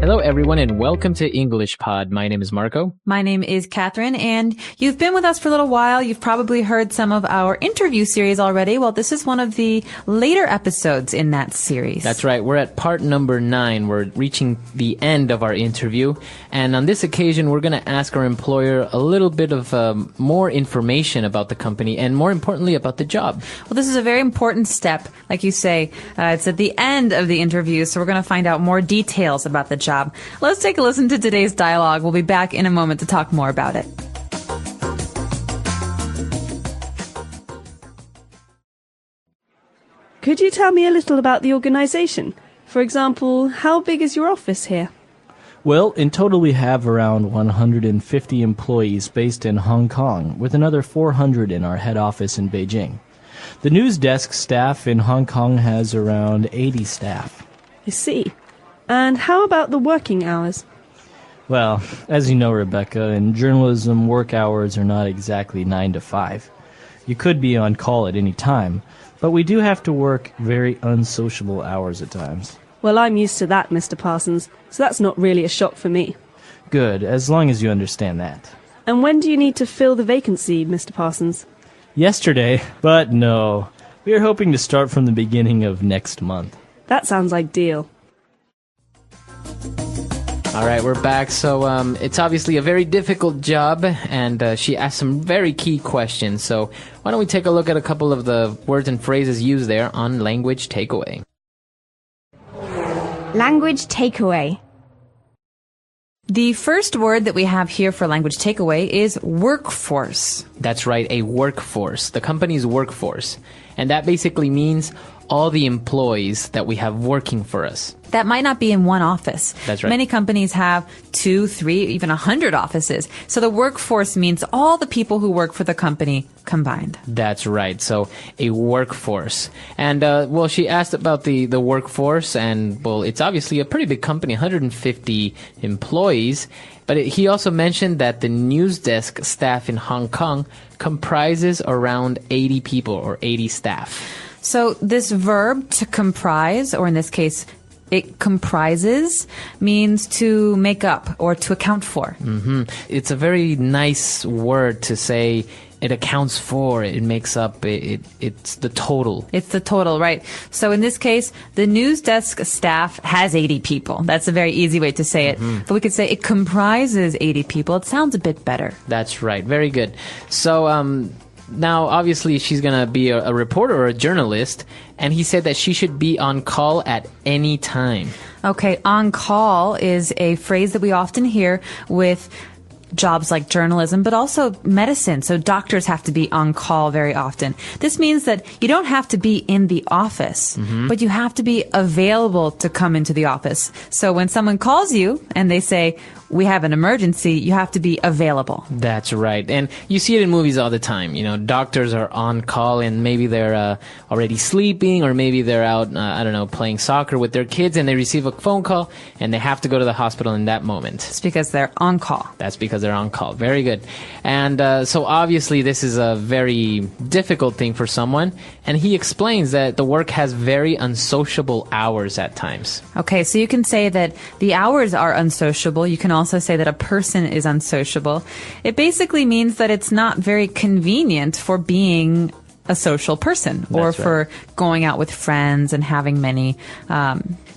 Hello, everyone, and welcome to English Pod. My name is Marco. My name is Catherine, and you've been with us for a little while. You've probably heard some of our interview series already. Well, this is one of the later episodes in that series. That's right. We're at part number 9. We're reaching the end of our interview. And on this occasion, we're going to ask our employer a little bit of more information about the company and, more importantly, about the job. Well, this is a very important step. Like you say, it's at the end of the interview, so we're going to find out more details about the job. Let's take a listen to today's dialogue. We'll be back in a moment to talk more about it. Could you tell me a little about the organization? For example, how big is your office here? Well, in total we have around 150 employees based in Hong Kong, with another 400 in our head office in Beijing. The news desk staff in Hong Kong has around 80 staff. I see. And how about the working hours? Well, as you know, Rebecca, in journalism, work hours are not exactly 9 to 5. You could be on call at any time, but we do have to work very unsociable hours at times. Well, I'm used to that, Mr. Parsons, so that's not really a shock for me. Good, as long as you understand that. And when do you need to fill the vacancy, Mr. Parsons? Yesterday, but no. We are hoping to start from the beginning of next month. That sounds ideal. All right, we're back. So it's obviously a very difficult job, and she asked some very key questions. So why don't we take a look at a couple of the words and phrases used there on Language Takeaway. Language takeaway. The first word that we have here for language takeaway is workforce. That's right, a workforce, the company's workforce. And that basically means all the employees that we have working for us. That might not be in one office. That's right. Many companies have 2, 3, even 100 offices. So the workforce means all the people who work for the company combined. That's right. So a workforce. And, well, she asked about the workforce, and, well, it's obviously a pretty big company, 150 employees. But he also mentioned that the news desk staff in Hong Kong comprises around 80 people or 80 staff. So this verb to comprise, or in this case, it comprises, means to make up or to account for. Mm-hmm. It's a very nice word to say it accounts for, it makes up, it's the total. It's the total, right. So in this case, the news desk staff has 80 people. That's a very easy way to say it. Mm-hmm. But we could say it comprises 80 people. It sounds a bit better. That's right. Very good. So, now, obviously, she's going to be a reporter or a journalist, and he said that she should be on call at any time. Okay, on call is a phrase that we often hear with jobs like journalism, but also medicine. So doctors have to be on call very often. This means that you don't have to be in the office, but you have to be available to come into the office. So when someone calls you and they say, we have an emergency, you have to be available. That's right. And you see it in movies all the time. You know, doctors are on call and maybe they're already sleeping, or maybe they're out, I don't know, playing soccer with their kids, and they receive a phone call and they have to go to the hospital in that moment. It's because they're on call. That's because they're on call. Very good. And so obviously this is a very difficult thing for someone. And he explains that the work has very unsociable hours at times. Okay, so you can say that the hours are unsociable. You can also say that a person is unsociable. It basically means that it's not very convenient for being a social person, or That's for right. going out with friends and having many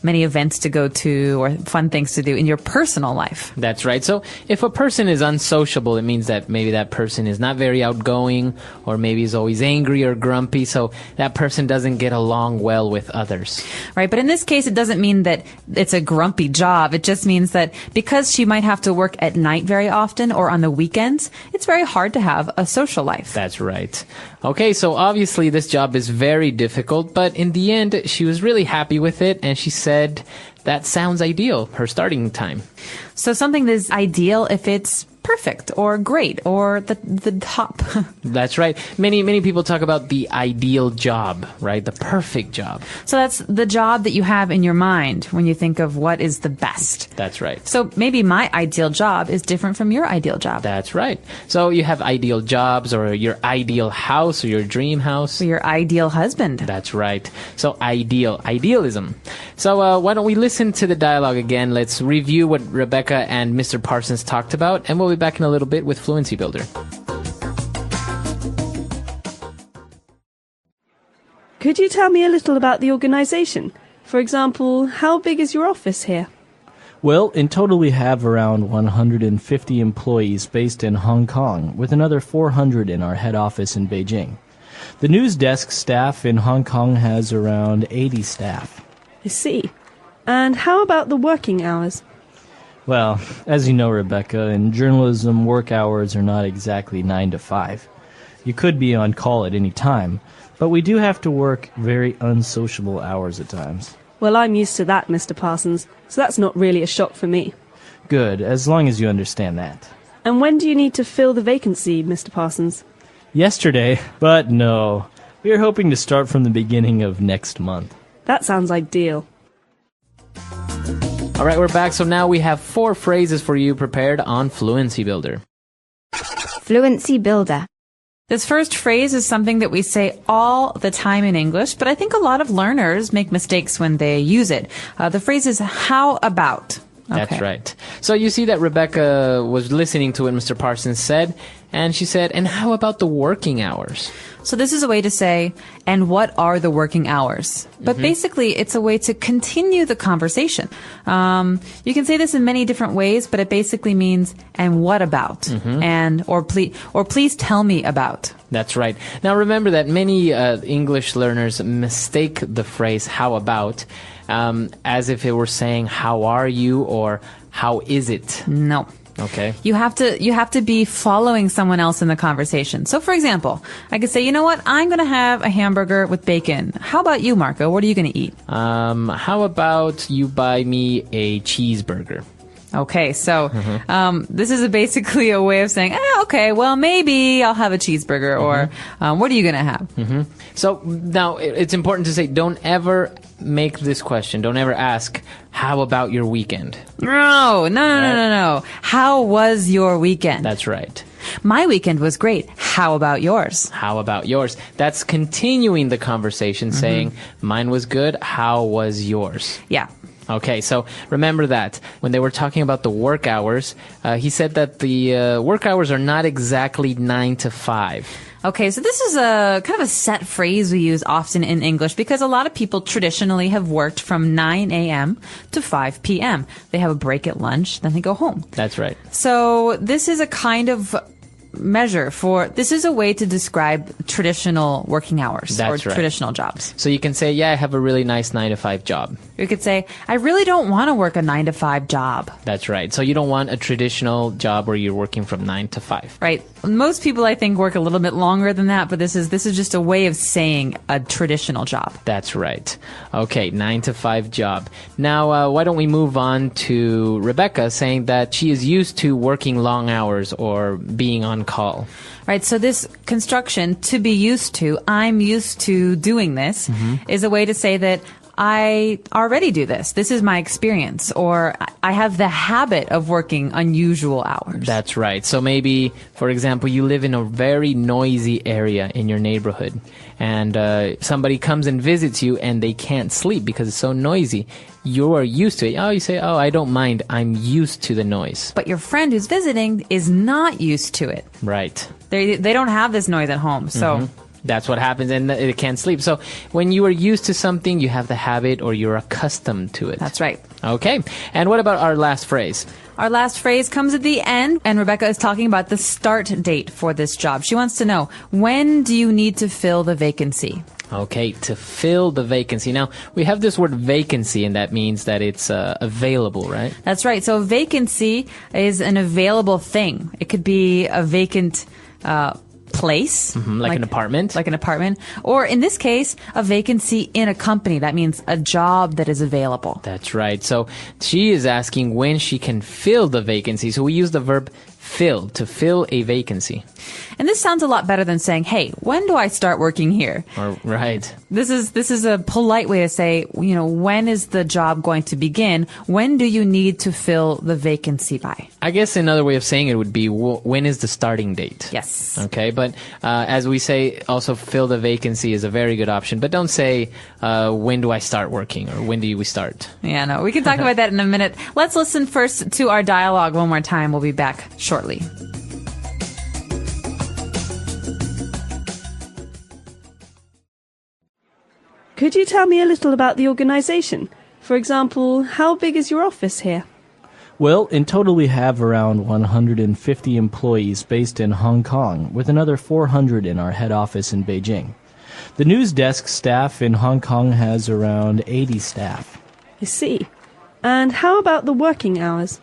events to go to or fun things to do in your personal life. That's right. So if a person is unsociable, it means that maybe that person is not very outgoing, or maybe is always angry or grumpy, so that person doesn't get along well with others. Right, but in this case, it doesn't mean that it's a grumpy job. It just means that because she might have to work at night very often or on the weekends, it's very hard to have a social life. That's right. Okay, so obviously this job is very difficult, but in the end, she was really happy with it, and she said that sounds ideal, her starting time. So something that is ideal if it's perfect or great or the top. That's right. Many people talk about the ideal job, right? The perfect job. So that's the job that you have in your mind when you think of what is the best. That's right. So maybe my ideal job is different from your ideal job. That's right. So you have ideal jobs, or your ideal house, or your dream house. Or your ideal husband. That's right. So idealism. So why don't we listen to the dialogue again? Let's review what Rebecca and Mr. Parsons talked about, and we'll be back in a little bit with Fluency Builder. Could you tell me a little about the organization? For example, how big is your office here? Well, in total we have around 150 employees based in Hong Kong, with another 400 in our head office in Beijing. The news desk staff in Hong Kong has around 80 staff. I see. And how about the working hours? Well, as you know, Rebecca, in journalism, work hours are not exactly 9 to 5. You could be on call at any time, but we do have to work very unsociable hours at times. Well, I'm used to that, Mr. Parsons, so that's not really a shock for me. Good, as long as you understand that. And when do you need to fill the vacancy, Mr. Parsons? Yesterday, but no. We are hoping to start from the beginning of next month. That sounds ideal. All right, we're back. So now we have 4 phrases for you prepared on Fluency Builder. Fluency Builder. This first phrase is something that we say all the time in English, but I think a lot of learners make mistakes when they use it. The phrase is how about. That's Okay. right. So you see that Rebecca was listening to what Mr. Parsons said, and she said, and how about the working hours? So this is a way to say, and what are the working hours? But basically, it's a way to continue the conversation. You can say this in many different ways, but it basically means, and what about? And, or please tell me about. That's right. Now remember that many English learners mistake the phrase how about as if it were saying how are you or how is it? No. Okay. You have to be following someone else in the conversation. So for example, I could say, you know what? I'm going to have a hamburger with bacon. How about you, Marco? What are you going to eat? How about you buy me a cheeseburger? Okay, so this is basically a way of saying, okay, well, maybe I'll have a cheeseburger, or what are you going to have? So now it's important to say, don't ever make this question. Don't ever ask, how about your weekend? No. How was your weekend? That's right. My weekend was great. How about yours? How about yours? That's continuing the conversation, saying, mine was good. How was yours? Yeah. Okay, so remember that. When they were talking about the work hours, he said that the work hours are not exactly 9 to 5. Okay, so this is a kind of a set phrase we use often in English because a lot of people traditionally have worked from 9 a.m. to 5 p.m. They have a break at lunch, then they go home. That's right. So this is a kind of measure this is a way to describe traditional working hours or traditional jobs. So you can say, yeah, I have a really nice 9 to 5 job. You could say, I really don't want to work a 9 to 5 job. That's right. So you don't want a traditional job where you're working from 9 to 5. Right. Most people, I think, work a little bit longer than that, but this is just a way of saying a traditional job. That's right. Okay, 9 to 5 job. Now, why don't we move on to Rebecca saying that she is used to working long hours or being on call. Right, so this construction, to be used to, I'm used to doing this, is a way to say that I already do this. This is my experience. Or I have the habit of working unusual hours. That's right. So maybe, for example, you live in a very noisy area in your neighborhood, and somebody comes and visits you and they can't sleep because it's so noisy. You are used to it. Oh, you say, oh, I don't mind. I'm used to the noise. But your friend who's visiting is not used to it. Right. They don't have this noise at home, so... That's what happens, and it can't sleep. So when you are used to something, you have the habit or you're accustomed to it. That's right. Okay. And what about our last phrase? Our last phrase comes at the end, and Rebecca is talking about the start date for this job. She wants to know, when do you need to fill the vacancy? Okay, to fill the vacancy. Now, we have this word vacancy, and that means that it's available, right? That's right. So a vacancy is an available thing. It could be a vacant place. Like an apartment. Like an apartment. Or in this case, a vacancy in a company. That means a job that is available. That's right. So she is asking when she can fill the vacancy. So we use the verb to fill a vacancy. And this sounds a lot better than saying, hey, when do I start working here? Right. This is a polite way to say, when is the job going to begin? When do you need to fill the vacancy by? I guess another way of saying it would be, when is the starting date? Yes. Okay, but as we say, also fill the vacancy is a very good option. But don't say, when do I start working, or when do we start? Yeah, no, we can talk about that in a minute. Let's listen first to our dialogue one more time. We'll be back shortly. Could you tell me a little about the organization? For example, how big is your office here? Well, in total we have around 150 employees based in Hong Kong, with another 400 in our head office in Beijing. The news desk staff in Hong Kong has around 80 staff. I see. And how about the working hours?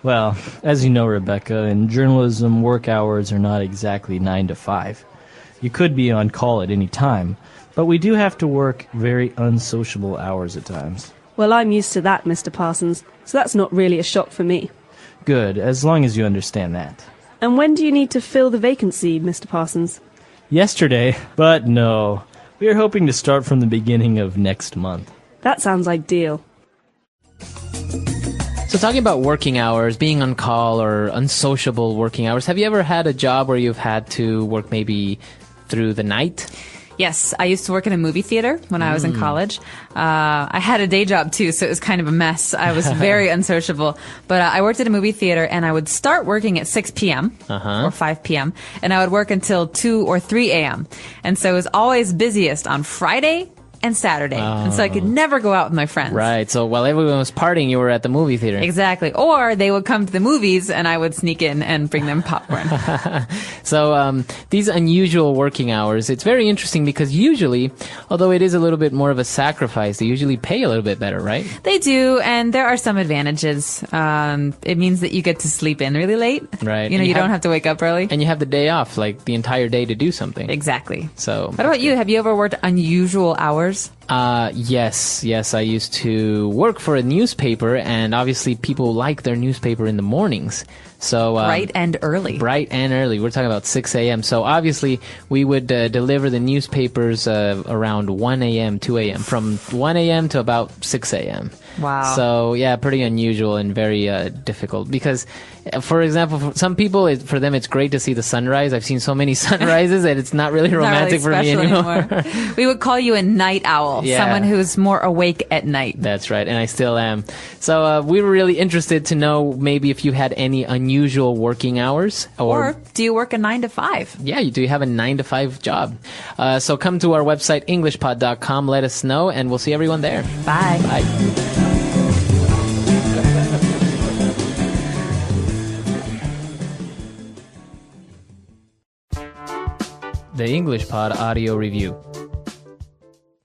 Well, as you know, Rebecca, in journalism, work hours are not exactly 9 to 5. You could be on call at any time, but we do have to work very unsociable hours at times. Well, I'm used to that, Mr. Parsons, so that's not really a shock for me. Good, as long as you understand that. And when do you need to fill the vacancy, Mr. Parsons? Yesterday, but no. We are hoping to start from the beginning of next month. That sounds ideal. So talking about working hours, being on call or unsociable working hours, have you ever had a job where you've had to work maybe through the night? Yes, I used to work in a movie theater when I was in college. I had a day job too, so it was kind of a mess. I was very unsociable. But I worked at a movie theater, and I would start working at 6 p.m. Or 5 p.m., and I would work until 2 or 3 a.m. And so it was always busiest on Friday and Saturday. And so I could never go out with my friends. Right, so while everyone was partying, you were at the movie theater. Exactly. Or they would come to the movies, and I would sneak in and bring them popcorn. So these unusual working hours, it's very interesting because usually, although it is a little bit more of a sacrifice, they usually pay a little bit better, right? They do, and there are some advantages. It means that you get to sleep in really late. Right. You don't have to wake up early. And you have the day off, like the entire day to do something. Exactly. So. What about you? Have you ever worked unusual hours? Yes, I used to work for a newspaper, and obviously people like their newspaper in the mornings. So bright and early. Bright and early. We're talking about 6 a.m. So obviously we would deliver the newspapers around 1 a.m., 2 a.m., from 1 a.m. to about 6 a.m. Wow. So yeah, pretty unusual and very difficult because, for example, for some people, for them it's great to see the sunrise. I've seen so many sunrises that it's not really romantic for me anymore. We would call you a night owl, someone who's more awake at night. That's right, and I still am. So we were really interested to know maybe if you had any unusual working hours. Or do you work a 9 to 5? Yeah, do you have a 9 to 5 job? So come to our website, englishpod.com, let us know, and we'll see everyone there. Bye. Bye. The English Pod Audio Review.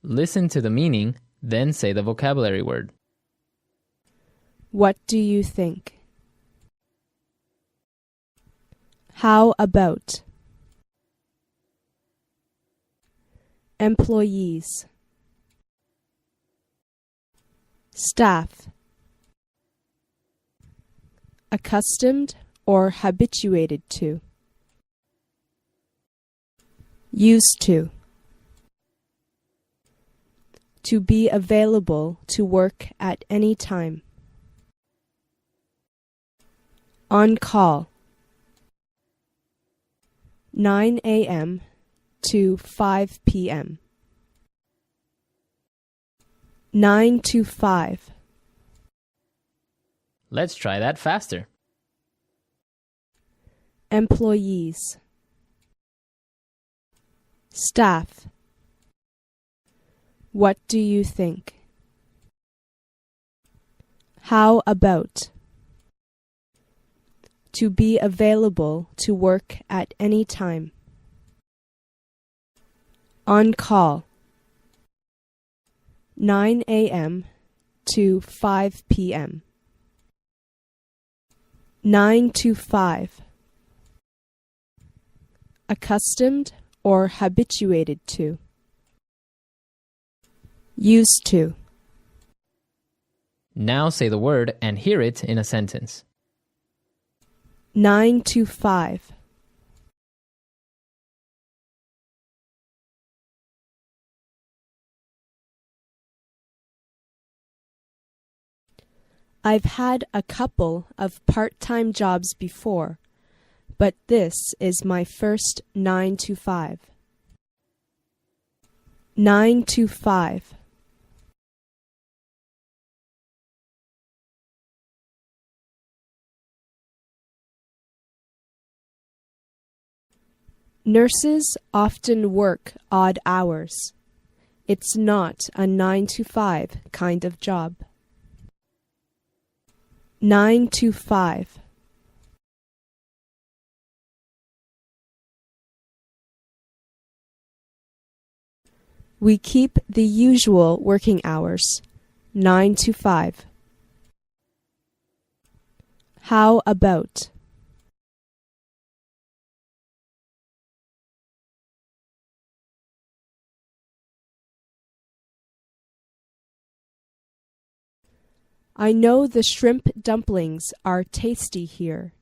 Listen to the meaning, then say the vocabulary word. What do you think? How about? Employees. Staff. Accustomed or habituated to. Used to. To be available to work at any time. On call. 9 a.m. to 5 p.m. 9 to 5. Let's try that faster. Employees. Staff. What do you think? How about? To be available to work at any time. On call. 9 a.m. to 5 p.m. 9 to 5. Accustomed or habituated to. Used to. Now say the word and hear it in a sentence. 9 to 5. I've had a couple of part-time jobs before, but this is my first 9 to 5. 9 to 5. Nurses often work odd hours. It's not a 9 to 5 kind of job. 9 to 5. We keep the usual working hours, 9 to 5. How about? I know the shrimp dumplings are tasty here,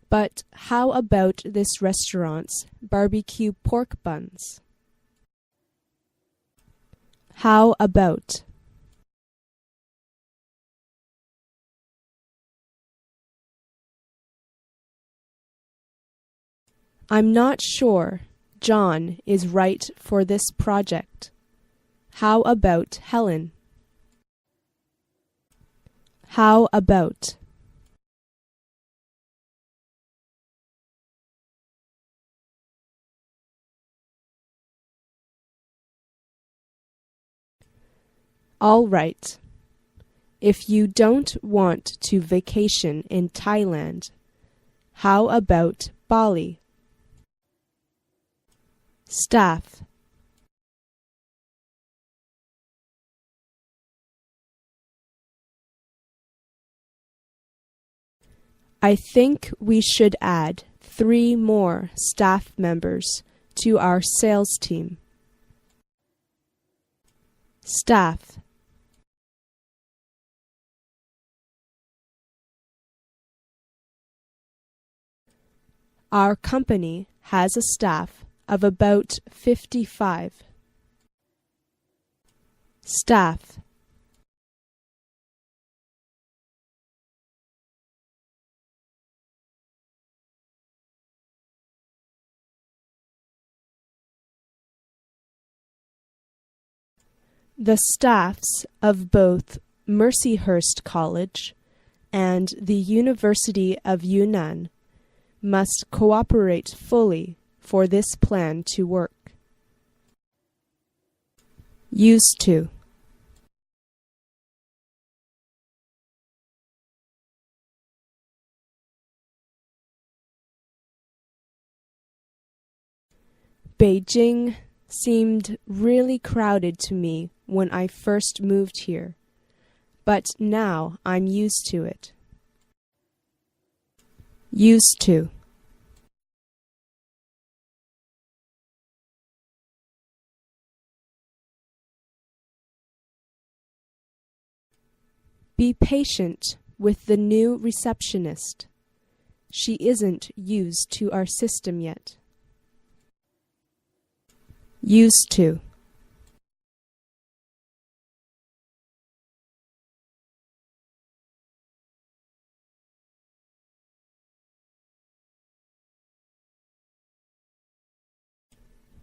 but how about this restaurant's barbecue pork buns? How about? I'm not sure John is right for this project. How about Helen? How about? All right. If you don't want to vacation in Thailand, how about Bali? Staff. I think we should add 3 more staff members to our sales team. Staff. Our company has a staff of about 55. Staff. The staffs of both Mercyhurst College and the University of Yunnan must cooperate fully for this plan to work. Used to. Beijing seemed really crowded to me when I first moved here, but now I'm used to it. Used to. Be patient with the new receptionist. She isn't used to our system yet. Used to.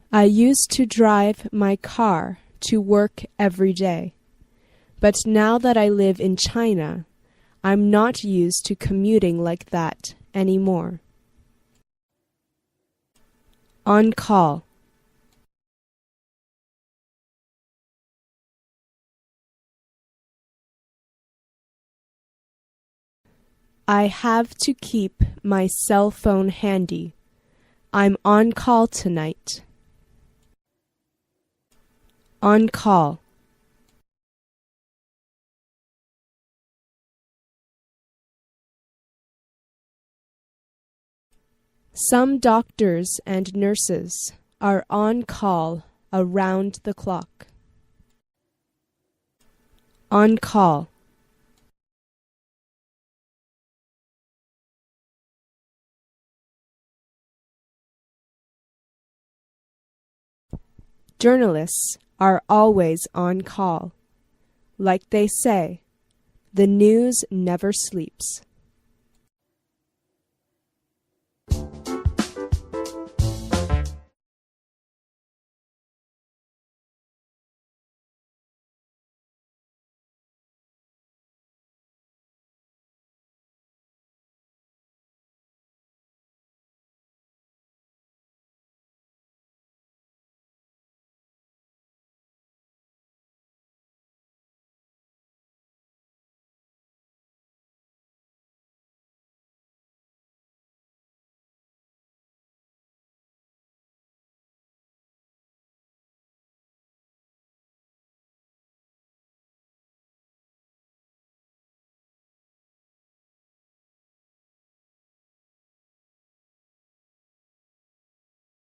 I used to drive my car to work every day, but now that I live in China, I'm not used to commuting like that anymore. On call. I have to keep my cell phone handy. I'm on call tonight. On call. Some doctors and nurses are on call around the clock. On call. Journalists are always on call. Like they say, the news never sleeps.